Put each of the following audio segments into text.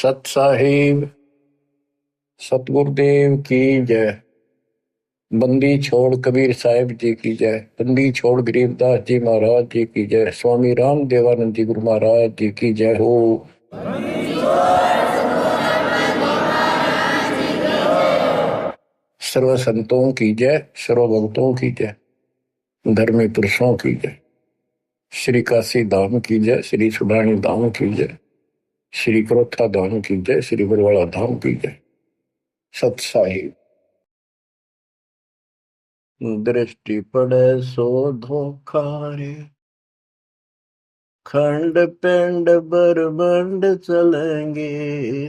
सत साहिब सतगुरुदेव की जय। बंदी छोड़ कबीर साहिब जी की जय। बंदी छोड़ गरीबदास जी महाराज जी की जय। स्वामी राम देवानंद जी गुरु महाराज जी की जय हो। सर्व संतों की जय, सर्व भक्तों की जय, धर्मी पुरुषों की जय। श्री काशी धाम की जय, श्री सुडानी धाम की जय, श्री क्रोथा धाम की जय, श्री बरवाड़ा धाम की जय। सत साहिब। दृष्टि पड़े सो धोखा रे, खंड पिंड बरबंड चलेंगे,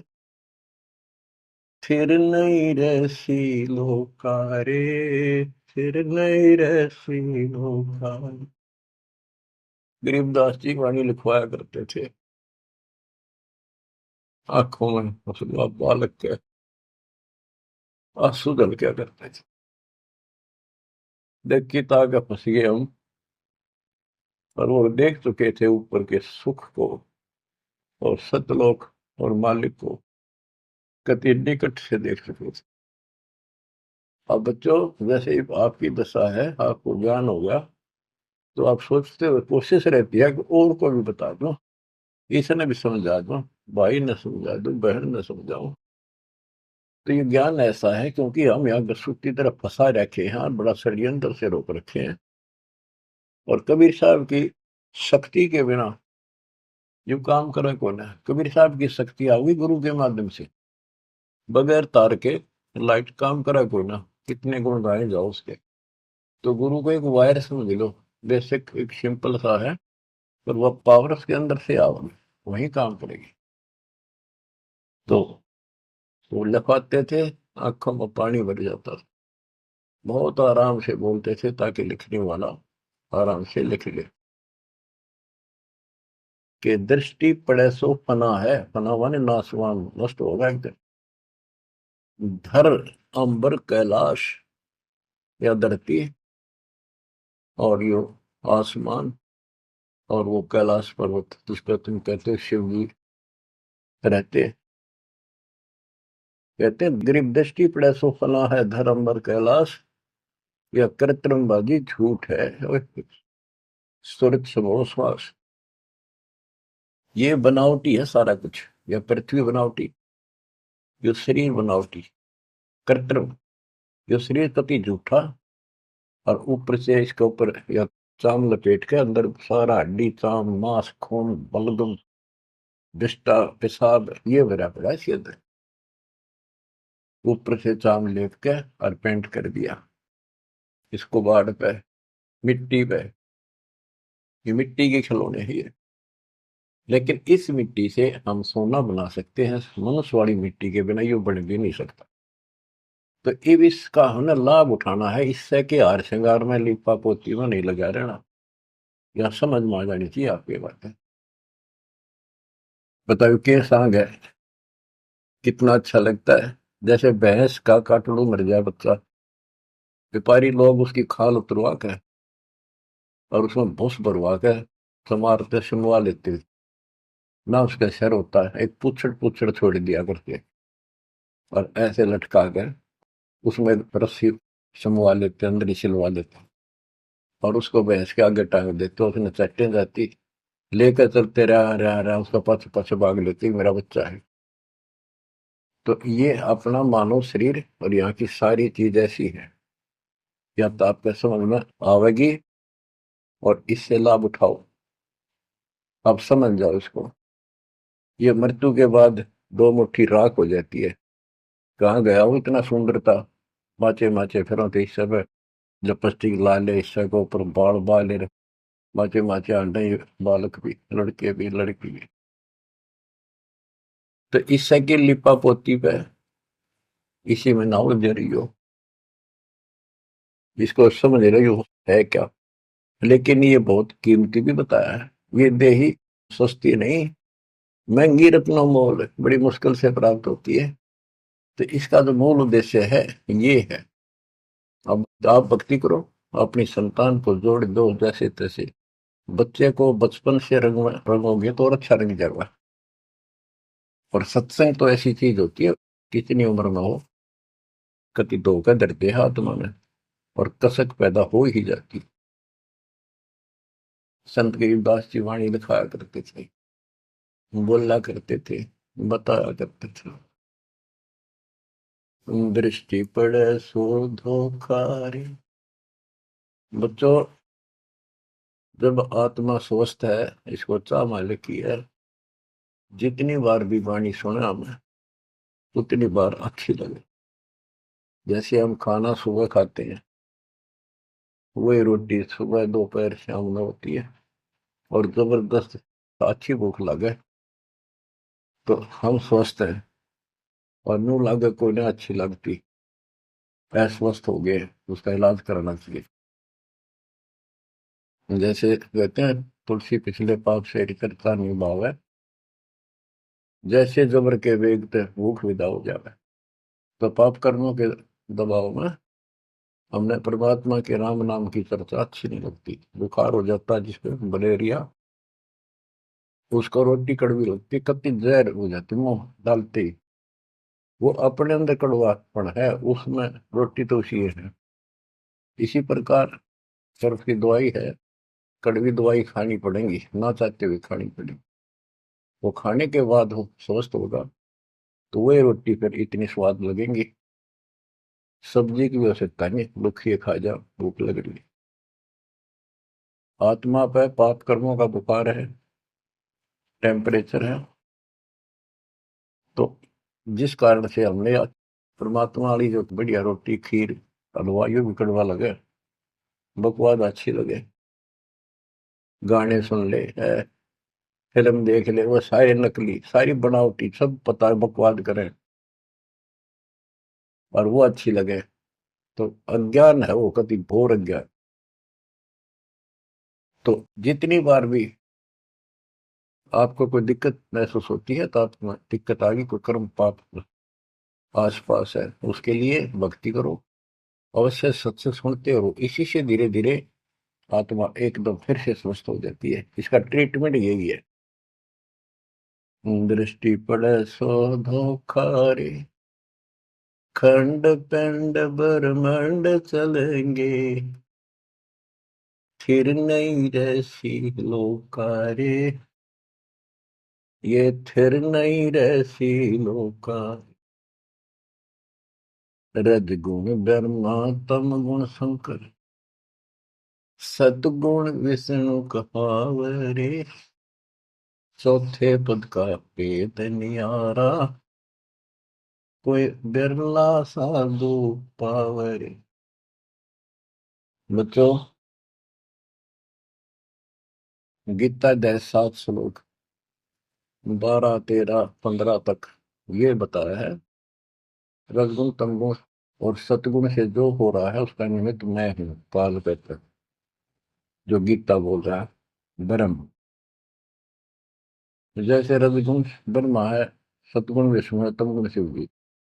फिर नहीं रहसी लोकारे, फिर नहीं रहसी लोकारे। गरीबदास जी वाणी लिखवाया करते थे। आंखों में हंसुआ बालक के आंसू जल क्या करते थे। देख के ताकि फंस गए हम, और वो देख चुके थे ऊपर के सुख को और सतलोक और मालिक को कति निकट से देख चुके थे। अब बच्चों, वैसे ही आपकी दशा है, आपको ज्ञान होगा तो आप सोचते हो, कोशिश रहती है कि और को भी बता दो, इसने भी समझा दो, भाई ने समझा दो, बहन ने समझाओ। तो ये ज्ञान ऐसा है क्योंकि हम यहाँ गसूती तरफ फंसा रखे हैं और बड़ा षड्यंत्र से रोक रखे हैं। और कबीर साहब की शक्ति के बिना जो काम करे कौन है। कबीर साहब की शक्ति आओगी गुरु के माध्यम से, बगैर तार के लाइट काम करा कौन ना, कितने गुण गाए जाओ उसके। तो गुरु को एक वायर समझ लो, बेसिक एक सिंपल सा है, पर वह पावर उसके अंदर से आओगी, वही काम करेगी। तो वो लिखवाते थे, आंखों में पानी भर जाता था। बहुत आराम से बोलते थे ताकि लिखने वाला आराम से लिख ले। कि दृष्टि पड़े सो फना है, फना माने नासवान, नष्ट होगा एक दिन। धर अंबर कैलाश या धरती और यो आसमान और वो कैलाश पर्वत जिसका तुम कहते हो शिव जी रहते। कहते हैं गरीब दृष्टि पड़े सो फना है, धर अंबर कैलाश या कृत्रिम बाजी झूठ है। सुरत समो श्वास, ये बनावटी है सारा कुछ। यह पृथ्वी बनावटी, जो शरीर बनावटी, कृत्रिम। जो शरीर कति झूठा, और ऊपर से इसके ऊपर या चाम लपेट के अंदर सारा हड्डी चाम मांस खून बलगम विष्टा पेशाब ये भरा पड़ा है इसके अंदर। ऊपर से चाम लेप के और पेंट कर दिया इसको बाढ़ पे, मिट्टी पे। ये मिट्टी के खिलौने ही है, लेकिन इस मिट्टी से हम सोना बना सकते हैं। मनुष्य वाली मिट्टी के बिना ये बन भी नहीं सकता। तो अब इसका हमें लाभ उठाना है, इससे कि हार श्रृंगार में लिपा पोती में नहीं लगा रहना। यह समझ में आ जानी चाहिए आपकी बातें। बताओ के सांग है, कितना अच्छा लगता है। जैसे भैंस का काटड़ू मर जाए बच्चा, व्यापारी लोग उसकी खाल उतरवा के और उसमें भूस भरवा के समारते सुनवा लेते ना। उसका सर होता है, एक पुछड़ पुछड़ छोड़ दिया करते और ऐसे लटका कर उसमें रस्सी समवा लेते, अंदर ही सिलवा लेते और उसको भैंस के आगे टांग देते। उसने चट्टे जाती, लेकर चलते रहा उसका पाछे पाछे भाग लेती, मेरा बच्चा है। तो ये अपना मानव शरीर और यहाँ की सारी चीज ऐसी है, या तो आपके समझ में आवेगी और इससे लाभ उठाओ। आप समझ जाओ इसको। ये मृत्यु के बाद दो मुट्ठी राख हो जाती है। कहाँ गया वो इतना सुंदर था, माचे माचे फिर तो इस सब लिपस्टिक ला ले, इससे को ऊपर बाल बाल माचे माचे अंडे, बालक भी, लड़के भी, लड़की भी। तो इससे की लिपा पोती पे इसी में ना उलझ रही हो, इसको समझ रही हो है क्या। लेकिन ये बहुत कीमती भी बताया है। ये देही सस्ती नहीं, महंगी रत्नों मोल, बड़ी मुश्किल से प्राप्त होती है। तो इसका जो मूल उद्देश्य है ये है। अब आप भक्ति करो, अपनी संतान को जोड़ दो जैसे तैसे। बच्चे को बचपन से रंगोगे तो और अच्छा रंग जाएगा। और सत्संग तो ऐसी चीज होती है, कितनी उम्र में हो, कति धोखा धरते हाथ में और कसक पैदा हो ही जाती। संत गरीबदास जी वाणी लिखाया करते थे, बोला करते थे, बताया करते थे। दृष्टि पड़े सो धोखा रे। बच्चों, जब आत्मा स्वस्थ है, इसको चाह मालिक की है, जितनी बार भी वाणी सुने हमें उतनी बार अच्छी लगे। जैसे हम खाना सुबह खाते हैं, वही रोटी सुबह दोपहर शाम में होती है, और जबरदस्त अच्छी भूख लगे तो हम स्वस्थ हैं, और नू लागे कोई ना अच्छी लगती, अस्वस्थ हो गए, उसका इलाज कराना चाहिए। जैसे कहते हैं, तुलसी पिछले पाप से करता निभाव है, जैसे जबर के वेग ते भूख विदा हो जावे। तो पाप कर्मों के दबाव में हमने परमात्मा के राम नाम की चर्चा अच्छी नहीं लगती। बुखार हो जाता है जिसपे मलेरिया, उसको रोटी कड़वी लगती, कति जहर हो जाती मुंह डालते ही। वो अपने अंदर कड़वापन है, उसमें रोटी तो उसी है। इसी प्रकार सर्फ की दवाई है, कड़वी दवाई खानी पड़ेगी, ना चाहते हुए खानी पड़ेगी। वो खाने के बाद वो स्वस्थ होगा तो वही रोटी फिर इतनी स्वाद लगेंगी। सब्जी की आवश्यकता नहीं, दुखिए खा जा, भूख लग रही। आत्मा पे पाप कर्मों का बुखार है, टेम्परेचर है, तो जिस कारण से हमने परमात्मा वाली जो बढ़िया रोटी खीर हलवा यो भी कड़वा लगे, बकवाद अच्छी लगे, गाने सुन ले, फिल्म देख ले, वो सारे नकली, सारी बनावटी, सब पता है बकवाद करें, और वो अच्छी लगे, तो अज्ञान है, वो कति घोर अज्ञान। तो जितनी बार भी आपको कोई दिक्कत महसूस होती है, तो आप दिक्कत आ गई, कोई कर्म पाप आस पास है, उसके लिए भक्ति करो, अवश्य सत्संग सुनते रहो। इसी से धीरे धीरे आत्मा एकदम फिर से स्वस्थ हो जाती है। इसका ट्रीटमेंट यही है। दृष्टि पड़े सो धोखा रे, खंड पिंड ब्रह्मांड चलेंगे, फिर नहीं रहसी लोकारे, ये थिर नहीं रहसी लोका। रजगुण ब्रह्मा तम गुण शंकर, सतगुण विष्णु कहावरे, चौथे पद का पेद नियारा, कोई बिरला साधु पावरे। बच्चों, गीता अध्याय 7 श्लोक 12 13 15 तक ये बताया है, रजगुण तमगुण और सतगुण से जो हो रहा है उसका निमित्त मैं हूं, काल कहते, जो गीता बोल रहा है ब्रह्म। जैसे रजगुण ब्रह्मा है, सतगुण विष्णु है, तमगुण शिव जी।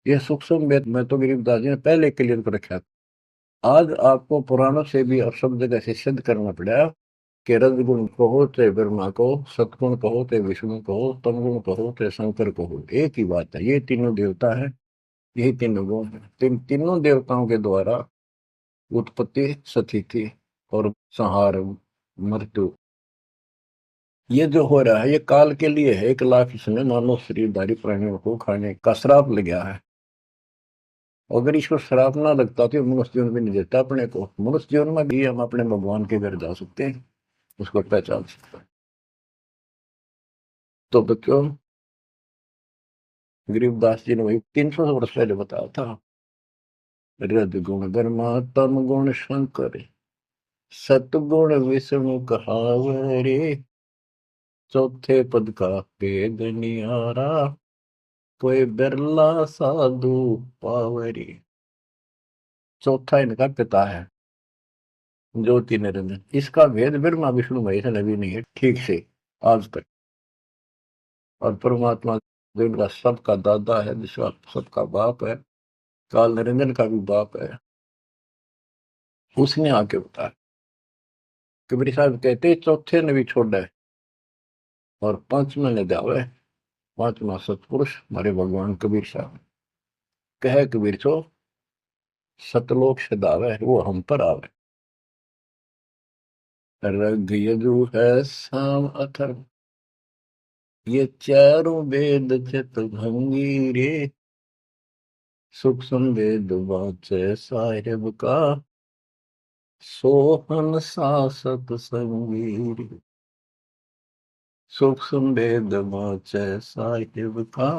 ये सूक्ष्म भेद में तो गरीबदास जी ने पहले क्लियर कर रखा था। आज आपको पुराणों से भी और सब जगह से सिद्ध करना पड़ा कि रजगुण कहो चाहे ब्रह्मा कहो, सतगुण कहो चाहे विष्णु कहो, तमगुण कहो चाहे शंकर कहो, एक ही बात है। ये तीनों देवता है, यही तीनों गुण है। तीनों देवताओं के द्वारा उत्पत्ति, स्थिति और संहार, मृत्यु, ये जो हो रहा है ये काल के लिए है। 1 लाख इसमें मानव शरीरधारी प्राणियों को खाने का श्राप लग गया है। अगर इसको श्राप ना लगता तो मनुष्य जीवन भी नहीं देता अपने को। मनुष्य जीवन में भी हम अपने भगवान के घर जा सकते हैं, उसको पहचान सकते हैं। तो बच्चों, गरीबदास जी ने वही 300 वर्ष पहले बताया था, रजगुण ब्रह्मा तम गुण शंकर, सतगुण विष्णु कहावरे, चौथे पद का भेद निहारा, कोई बिरला साधु पावरी। चौथा इनका पिता है, ज्योति निरंजन। इसका भेद ब्रह्मा विष्णु महेश ने भी नहीं है ठीक से आज तक। और परमात्मा जो इनका सबका दादा है, जिसका सबका बाप है, काल निरंजन का भी बाप है, उसने आके बताया। कबीर साहब कहते चौथे ने भी छोड़ा है और पांचवें ने दावे, पांचवा सतपुरुष हमारे भगवान कबीर साहब कहे कबीर छो सतलोक से दावे वो हम पर आवे। रग यजु है साम अथर्व ये चारों वेद चित भंगी रे सूक्ष्म वेद वाचे साहिब का सोहन सासत संगीर। सूक्ष्म वेद वाचे साहिब का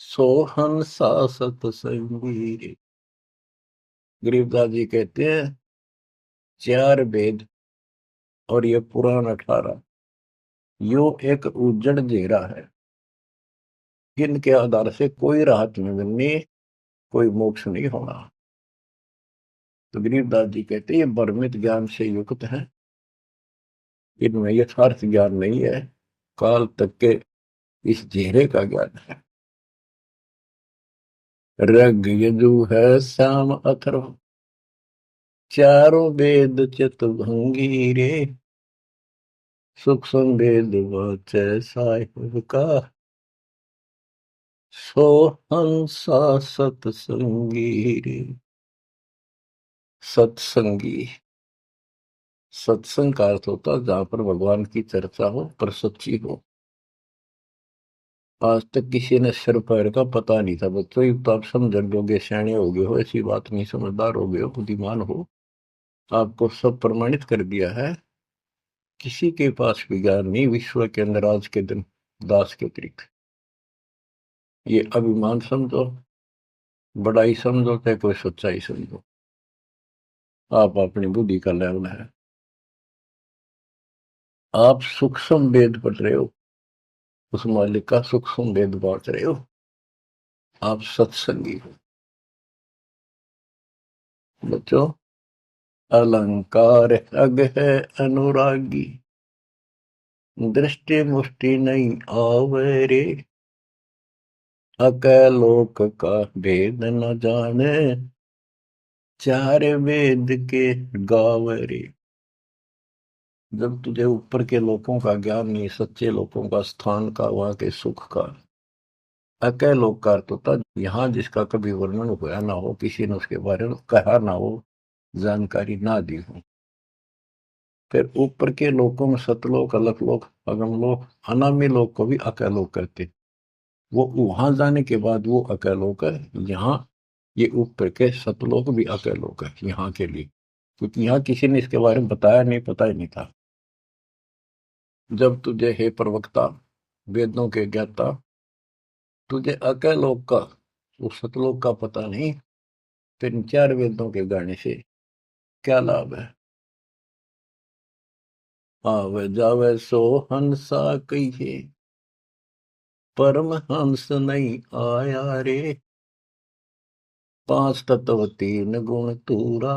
सोहन सासत संगीर। गरीबदास जी कहते हैं चार वेद और ये पुराण 18 यो एक उज्जड़ घेरा है, इनके आधार से कोई राहत नहीं मिलनी, कोई मोक्ष नहीं होना। तो गरीबदास जी कहते हैं ये भ्रमित ज्ञान से युक्त है, इनमें यथार्थ ज्ञान नहीं है, काल तक के इस घेरे का ज्ञान है। रग यजु है श्याम अथर्व चारों वेद चित भंगी रे सूक्ष्म वेद वाचे साहिब का सोहंसा सत्संगी रे। सत्संगी सत्संग का अर्थ होता जहां पर भगवान की चर्चा हो पर सच्ची हो। आज तक किसी ने सिर पैर का पता नहीं था बच्चों, ये तो आप समझ लोगे, सियाने हो गए हो, ऐसी बात नहीं, समझदार हो गए हो, बुद्धिमान हो, आपको सब प्रमाणित कर दिया है। किसी के पास भी ज्ञान नहीं विश्व के अंदर आज के दिन दास के अतिरिक्त। ये अभिमान समझो, बड़ाई समझो, चाहे कोई सच्चाई समझो, आप अपनी बुद्धि का लेवल है। आप सूक्ष्म वेद पढ़ रहे हो, उस मालिक का सूक्ष्म वेद बांट रहे हो, आप सत्संगी हो। बच्चों अलंकार अग है अनुरागी दृष्टि मुष्टि नहीं आवे रे अकलोक का भेद न जाने चार वेद के गावरे। जब तुझे ऊपर के लोगों का ज्ञान नहीं, सच्चे लोगों का, स्थान का, वहां के सुख का, अकलोक का अर्थ होता यहाँ जिसका कभी वर्णन हुआ ना हो, किसी ने उसके बारे में कहा ना हो, जानकारी ना दी हो। फिर ऊपर के लोगों में सतलोक, अलकलोक, अगमलोक, अनामी लोक को भी अकलोक कहते। वो वहां जाने के बाद वो अकलोक है, यहाँ ये ऊपर के सतलोक भी अकलोक है यहाँ के लिए, क्योंकि यहाँ किसी ने इसके बारे में बताया नहीं, पता ही नहीं था। जब तुझे हे प्रवक्ता वेदों के ज्ञाता तुझे अकलोक का, वो सतलोक का पता नहीं, फिर चार वेदों के गाने से क्या लाभ है। आवे जावे सो हंसा कहिए परम हंस नहीं आया रे पांच तत्व तीन गुण तूरा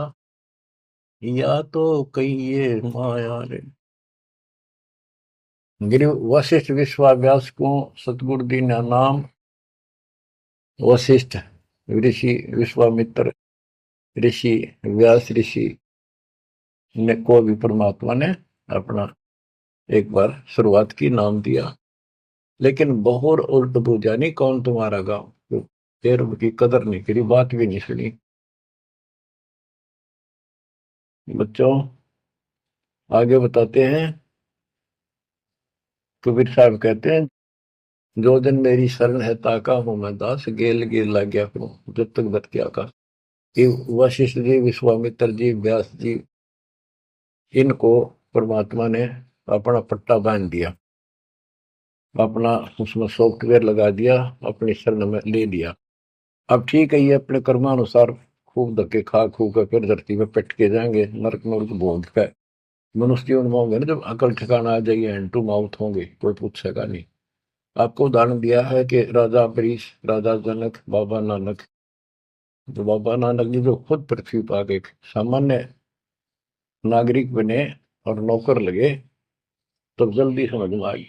या तो कहिए माया रे। गिरि वशिष्ठ विश्वाव्यास को सतगुरु दी ना नाम वशिष्ठ ऋषि, विश्वामित्र ऋषि, व्यास ऋषि ने को भी परमात्मा ने अपना एक बार शुरुआत की, नाम दिया, लेकिन बहुत उल्ट बुझा नहीं, कौन तुम्हारा गांव, फिर की कदर नहीं करी, बात भी नहीं सुनी। बच्चों आगे बताते हैं, कबीर साहब कहते हैं जो दिन मेरी शरण है ताका हूं मैं दास गेल गेल लग गया करूं जब तक बत क्या का। वशिष्ठ जी, विश्वामित्र जी, व्यास जी, इनको परमात्मा ने अपना पट्टा बांध दिया, अपना उसमें सॉफ्टवेयर लगा दिया, अपनी शरण में ले लिया। अब ठीक है, ये अपने कर्मानुसार खूब धक्के खा खू कर फिर धरती में पिट के जाएंगे, नरक नरक भोग कर मनुष्य जीवन में होंगे ना, जब अकल ठिकाना आ जाइए, हैंड टू माउथ होंगे, कोई पूछेगा नहीं। आपको उदाहरण दिया है कि राजा अम्बरीश, राजा जनक, बाबा नानक, जो बाबा नानक जी जो खुद पृथ्वी पर आ गए, सामान्य नागरिक बने और नौकर लगे, तो जल्दी समझ में आई।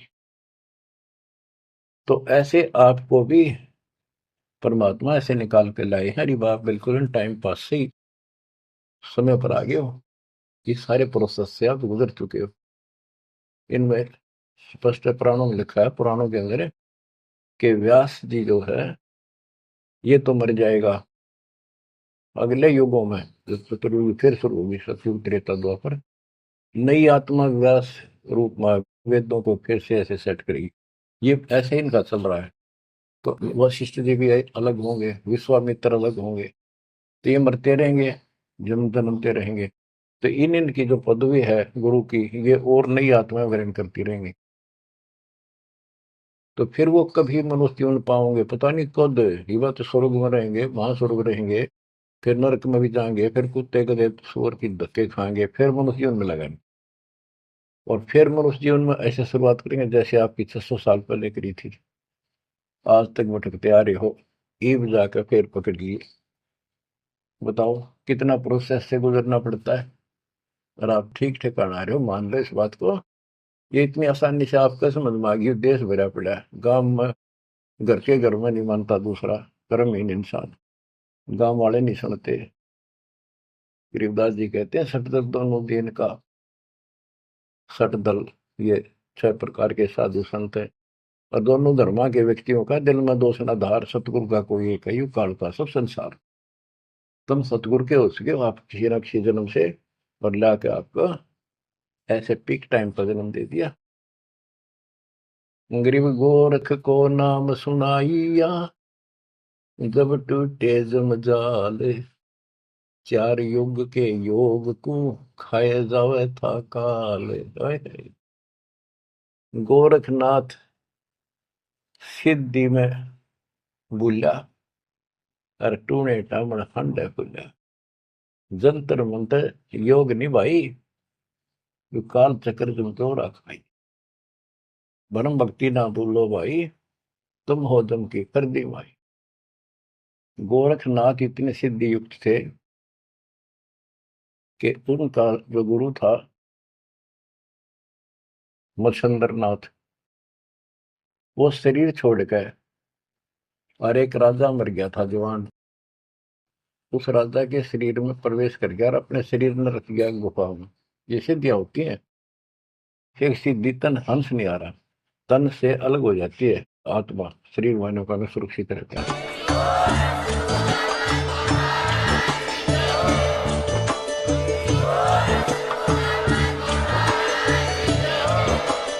तो ऐसे आपको भी परमात्मा ऐसे निकाल के लाए हैं, अरे बाप बिल्कुल इन टाइम पास से ही समय पर आ गए हो, ये सारे प्रोसेस से आप गुजर चुके हो, इनमें स्पष्ट पुराणों में लिखा है, पुराणों के अंदर, कि व्यास जी जो है ये तो मर जाएगा, अगले युगों में चतुर्युग फिर शुरू होगी, सतयुग त्रेता द्वापर, नई आत्मा व्यास रूप में वेदों को फिर से ऐसे सेट करेगी। ये ऐसे ही इनका चल रहा है। तो वशिष्ठ जी भी अलग होंगे, विश्वामित्र अलग होंगे, तो ये मरते रहेंगे, जन्म जन्मते रहेंगे। तो इनकी जो पदवी है गुरु की, ये और नई आत्मा ग्रहण करती रहेंगी। तो फिर वो कभी मनुष्य जीवन पाओगे पता नहीं कद। ये बात स्वर्ग में रहेंगे, वहां स्वर्ग रहेंगे, फिर नरक में भी जाएंगे, फिर कुत्ते गधे सूअर की धक्के खाएंगे, फिर मनुष्य जीवन में लगाएंगे, और फिर मनुष्य जीवन में ऐसे शुरुआत करेंगे जैसे आपकी 600 साल पहले करी थी। आज तक भटकते आ रहे हो, ईब जाकर फिर पकड़ लिए। बताओ कितना प्रोसेस से गुजरना पड़ता है। और आप ठीक ठिकाना आ रहे हो, मान लो इस बात को। ये इतनी आसानी से आपका समझ में आ गई। देश भरा पड़ा है, गांव में घर के घर में नहीं मानता दूसरा, कर्महीन इंसान, गांव वाले नहीं सुनते। गरीबदास जी कहते हैं सटदल दोनों दिन का, सटदल ये 6 प्रकार के साधु संत है, और दोनों धर्मा के व्यक्तियों का दिल में दोष न धार, सतगुरु का कोई एक ही काल का सब संसार। तुम सतगुरु के हो सके हो आप किसी न किसी जन्म से, और ला के आपको ऐसे पीक टाइम पर जन्म दे दिया। गरीब गोरख को नाम सुनाइया, जब टूटे जमजाल, 4 युग के योग को खाए जावे था काल। गोरखनाथ सिद्धि में बुला, और टूणे टामण हंडे खुला। जंतर मंतर योग नहीं भाई, जो काल चक्र तुम तो रखाई। ब्रह्म भक्ति ना भूलो भाई, तुम हो दम की कर दी भाई। गोरखनाथ इतने सिद्धि युक्त थे कि उनका जो गुरु था मच्छंद्र नाथ, वो शरीर छोड़ गए, और एक राजा मर गया था जवान, उस राजा के शरीर में प्रवेश कर गया और अपने शरीर में रख गया गुफा में। ये सिद्धियां होती हैं। फिर सिद्धि तन हंस नहीं आ रहा, तन से अलग हो जाती है आत्मा, शरीर वालों का में सुरक्षित रहता है।